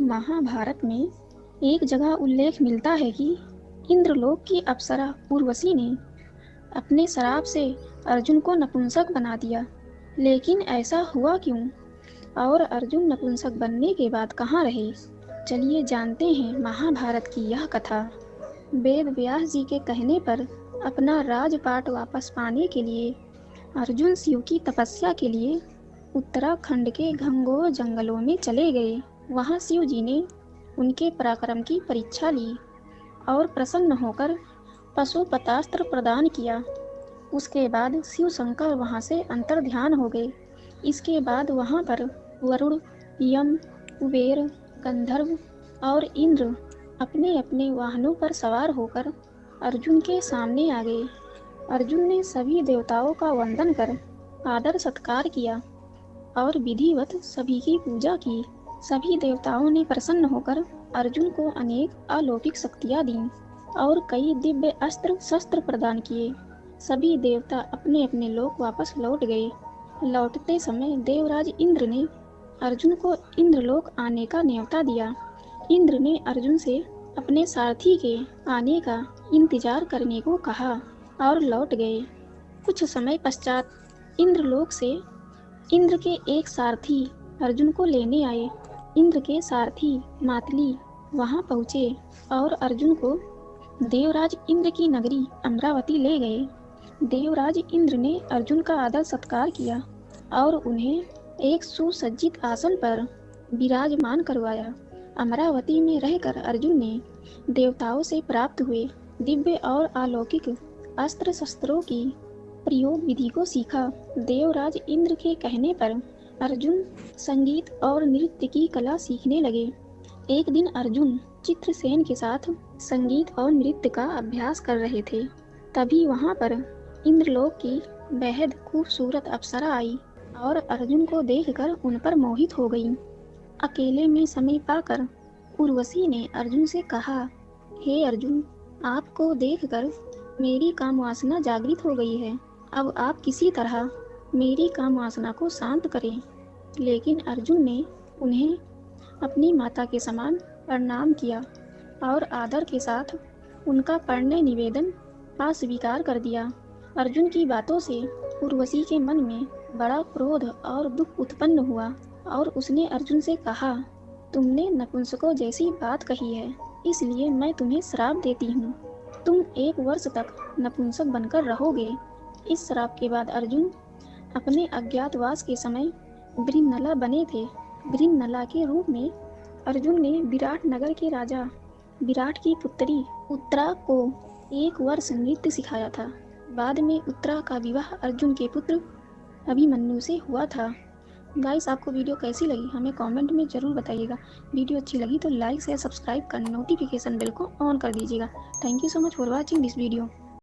महाभारत में एक जगह उल्लेख मिलता है कि इंद्रलोक की अप्सरा उर्वशी ने अपने श्राप से अर्जुन को नपुंसक बना दिया। लेकिन ऐसा हुआ क्यों और अर्जुन नपुंसक बनने के बाद कहाँ रहे? चलिए जानते हैं महाभारत की यह कथा। वेद व्यास जी के कहने पर अपना राजपाट वापस पाने के लिए अर्जुन शिव की तपस्या के लिए उत्तराखंड के घंघोर जंगलों में चले गए। वहाँ शिव जी ने उनके पराक्रम की परीक्षा ली और प्रसन्न होकर पशुपतास्त्र प्रदान किया। उसके बाद शिव शंकर वहाँ से अंतर्ध्यान हो गए। इसके बाद वहाँ पर वरुण, यम, कुबेर, गंधर्व और इंद्र अपने अपने वाहनों पर सवार होकर अर्जुन के सामने आ गए। अर्जुन ने सभी देवताओं का वंदन कर आदर सत्कार किया और विधिवत सभी की पूजा की। सभी देवताओं ने प्रसन्न होकर अर्जुन को अनेक अलौकिक शक्तियाँ दीं और कई दिव्य अस्त्र शस्त्र प्रदान किए। सभी देवता अपने अपने लोक वापस लौट गए। लौटते समय देवराज इंद्र ने अर्जुन को इंद्रलोक आने का न्योता दिया। इंद्र ने अर्जुन से अपने सारथी के आने का इंतजार करने को कहा और लौट गए। कुछ समय पश्चात इंद्रलोक से इंद्र के एक सारथी अर्जुन को लेने आए। इंद्र के सारथी मातली वहां पहुँचे और अर्जुन को देवराज इंद्र की नगरी अमरावती ले गए। देवराज इंद्र ने अर्जुन का आदर सत्कार किया और उन्हें एक सुसज्जित आसन पर विराजमान करवाया। अमरावती में रहकर अर्जुन ने देवताओं से प्राप्त हुए दिव्य और अलौकिक अस्त्र शस्त्रों की प्रयोग विधि को सीखा। देवराज इंद्र के कहने पर अर्जुन संगीत और नृत्य की कला सीखने लगे। एक दिन अर्जुन चित्रसेन के साथ संगीत और नृत्य का अभ्यास कर रहे थे। तभी वहां पर इंद्रलोक की बेहद खूबसूरत अप्सरा आई और अर्जुन को देखकर उन पर मोहित हो गई। अकेले में समय पाकर उर्वशी ने अर्जुन से कहा, हे अर्जुन, आपको देखकर मेरी काम वासना जागृत हो गई है। अब आप किसी तरह मेरी काम वासना को शांत करें। लेकिन अर्जुन ने उन्हें अपनी माता के समान प्रणाम किया और आदर के साथ उनका प्रणय निवेदन अस्वीकार कर दिया। अर्जुन की बातों से उर्वशी के मन में बड़ा क्रोध और दुख उत्पन्न हुआ और उसने अर्जुन से कहा, तुमने नपुंसकों जैसी बात कही है, इसलिए मैं तुम्हें श्राप देती हूँ। तुम 1 वर्ष तक नपुंसक बनकर रहोगे। इस श्राप के बाद अर्जुन अपने अज्ञातवास के समय बृहन्नला बने थे। बृहन्नला के रूप में अर्जुन ने विराट नगर के राजा विराट की पुत्री उत्तरा को 1 वर्ष नृत्य सिखाया था। बाद में उत्तरा का विवाह अर्जुन के पुत्र अभिमन्यु से हुआ था। गाइस, आपको वीडियो कैसी लगी हमें कमेंट में ज़रूर बताइएगा। वीडियो अच्छी लगी तो लाइक शेयर सब्सक्राइब कर नोटिफिकेशन बेल को ऑन कर दीजिएगा। Thank you so much for watching this video.